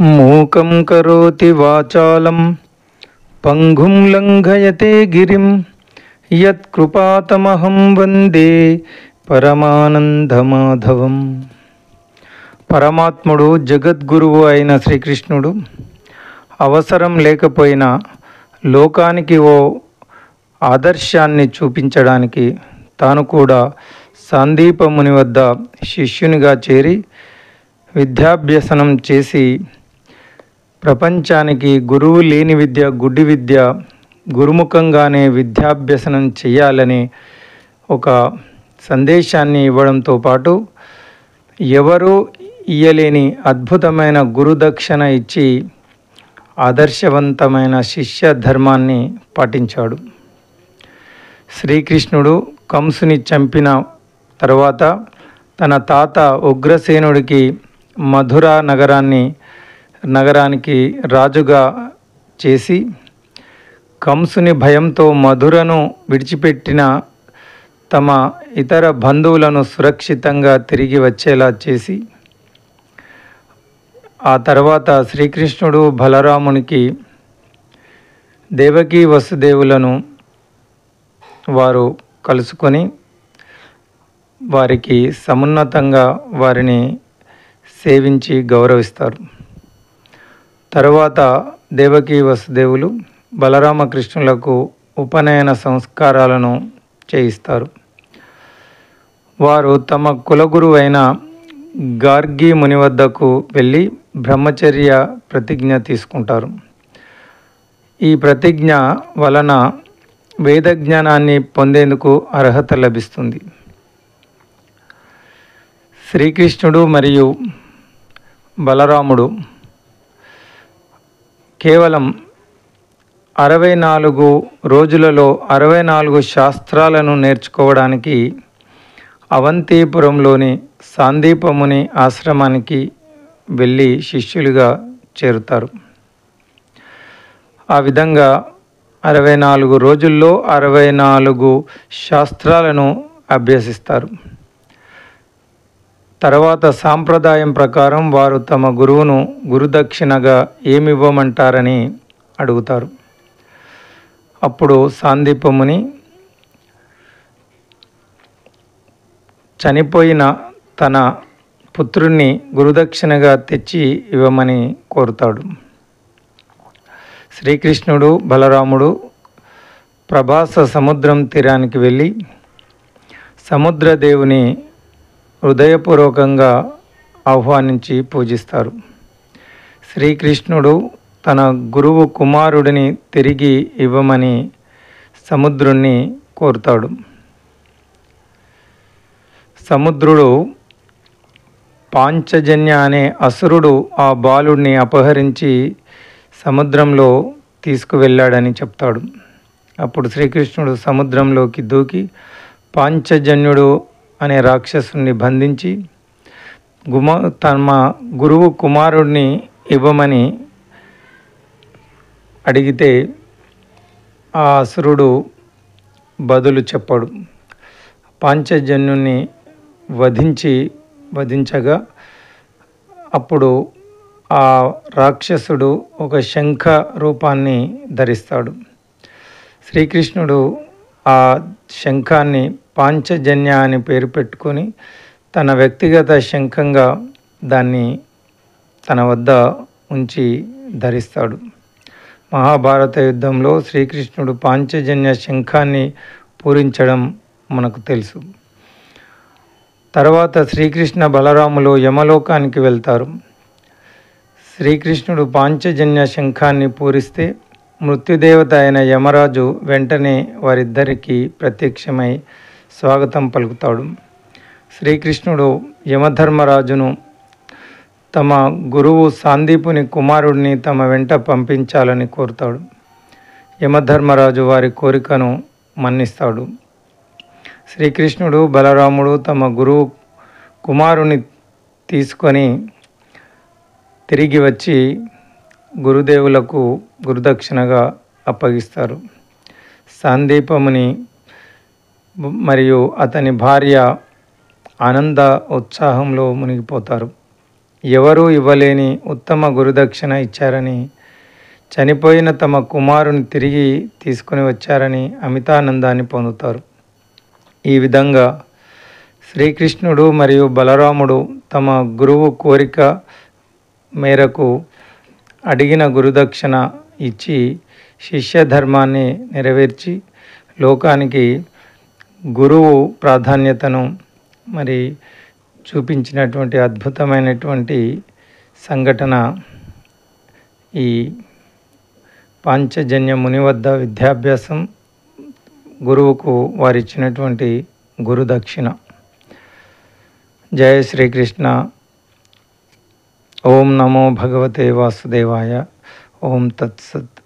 మూకం కరోతి వాచాలం పంగుం లంఘయతే గిరిం యత్కృపాతమహం వందే పరమానందమాధవం. పరమాత్ముడు జగద్గురువు అయిన శ్రీకృష్ణుడు అవసరం లేకపోయినా లోకానికి ఓ ఆదర్శాన్ని చూపించడానికి తాను కూడా సాందీపముని వద్ద శిష్యునిగా చేరి విద్యాభ్యసనం చేసి ప్రపంచానికి గురువు లేని విద్య గుడ్డి విద్య, గురుముఖంగానే విద్యాభ్యసనం చేయాలని ఒక సందేశాన్ని ఇవ్వడంతో పాటు ఎవరూ ఇయ్యలేని అద్భుతమైన గురుదక్షిణ ఇచ్చి ఆదర్శవంతమైన శిష్య ధర్మాన్ని పాటించాడు. శ్రీకృష్ణుడు కంసుని చంపిన తర్వాత తన తాత ఉగ్రసేనుడికి మధుర నగరానికి రాజుగా చేసి కంసుని భయంతో మధురను విడిచిపెట్టిన తమ ఇతర బంధువులను సురక్షితంగా తిరిగి వచ్చేలా చేసి ఆ తర్వాత శ్రీకృష్ణుడు బలరామునికి దేవకీ వసుదేవులను వారు కలుసుకొని వారికి సమున్నతంగా వారిని సేవించి గౌరవిస్తారు. తరువాత దేవకీ వసుదేవులు బలరామకృష్ణులకు ఉపనయన సంస్కారాలను చేయిస్తారు. వారు తమ కులగురువు అయిన గార్గి ముని వద్దకు వెళ్ళి బ్రహ్మచర్య ప్రతిజ్ఞ తీసుకుంటారు. ఈ ప్రతిజ్ఞ వలన వేదజ్ఞానాన్ని పొందేందుకు అర్హత లభిస్తుంది. శ్రీకృష్ణుడు మరియు బలరాముడు కేవలం 64 రోజులలో 64 శాస్త్రాలను నేర్చుకోవడానికి అవంతిపురంలోని సాందీపముని ఆశ్రమానికి వెళ్ళి శిష్యులుగా చేరుతారు. ఆ విధంగా 64 రోజుల్లో 64 శాస్త్రాలను అభ్యసిస్తారు. తర్వాత సాంప్రదాయం ప్రకారం వారు తమ గురువును గురుదక్షిణగా ఏమివ్వమంటారని అడుగుతారు. అప్పుడు సాందీపముని చనిపోయిన తన పుత్రుణ్ణి గురుదక్షిణగా తెచ్చి ఇవ్వమని కోరుతాడు. శ్రీకృష్ణుడు బలరాముడు ప్రభాస సముద్రం తీరానికి వెళ్ళి సముద్రదేవుని హృదయపూర్వకంగా ఆహ్వానించి పూజిస్తారు. శ్రీకృష్ణుడు తన గురువు కుమారుడిని తిరిగి ఇవ్వమని సముద్రుణ్ణి కోరుతాడు. సముద్రుడు పాంచజన్య అనే అసురుడు ఆ బాలుడిని అపహరించి సముద్రంలో తీసుకువెళ్ళాడని చెప్తాడు. అప్పుడు శ్రీకృష్ణుడు సముద్రంలోకి దూకి పాంచజన్యుడు అనే రాక్షసుని బంధించి తమ గురువు కుమారుడిని ఇవ్వమని అడిగితే ఆ అసురుడు బదులు చెప్పాడు. పాంచజన్యుని వధించగా అప్పుడు ఆ రాక్షసుడు ఒక శంఖ రూపాన్ని ధరిస్తాడు. శ్రీకృష్ణుడు ఆ శంఖాన్ని పాంచజన్య అని పేరు పెట్టుకొని తన వ్యక్తిగత శంఖంగా దాన్ని తన వద్ద ఉంచి ధరిస్తాడు. మహాభారత యుద్ధంలో శ్రీకృష్ణుడు పాంచజన్య శంఖాన్ని పూరించడం మనకు తెలుసు. తర్వాత శ్రీకృష్ణ బలరాములు యమలోకానికి వెళ్తారు. శ్రీకృష్ణుడు పాంచజన్య శంఖాన్ని పూరిస్తే మృత్యుదేవత అయిన యమరాజు వెంటనే వారిద్దరికీ ప్రత్యక్షమై స్వాగతం పలుకుతాడు. శ్రీకృష్ణుడు యమధర్మరాజును తమ గురువు సాందీపుని కుమారుడిని తమ వెంట పంపించాలని కోరుతాడు. యమధర్మరాజు వారి కోరికను మన్నిస్తాడు. శ్రీకృష్ణుడు బలరాముడు తమ గురువు కుమారుని తీసుకొని తిరిగి వచ్చి గురుదేవులకు గురుదక్షిణగా అప్పగిస్తారు. సాందీపముని మరియు అతని భార్య ఆనంద ఉత్సాహంలో మునిగిపోతారు. ఎవరూ ఇవ్వలేని ఉత్తమ గురుదక్షిణ ఇచ్చారని, చనిపోయిన తమ కుమారుని తిరిగి తీసుకుని వచ్చారని అమితానందాన్ని పొందుతారు. ఈ విధంగా శ్రీకృష్ణుడు మరియు బలరాముడు తమ గురువు కోరిక మేరకు అడిగిన గురుదక్షిణ ఇచ్చి శిష్య ధర్మాన్ని నెరవేర్చి లోకానికి గురువు ప్రాధాన్యతను మరి చూపించినటువంటి అద్భుతమైనటువంటి సంఘటన ఈ పాంచజన్య ముని వద్ద విద్యాభ్యాసం, గురువుకు వారిచ్చినటువంటి గురుదక్షిణ. జయ శ్రీకృష్ణ. ఓం నమో భగవతే వాసుదేవాయ. ఓం తత్సత్.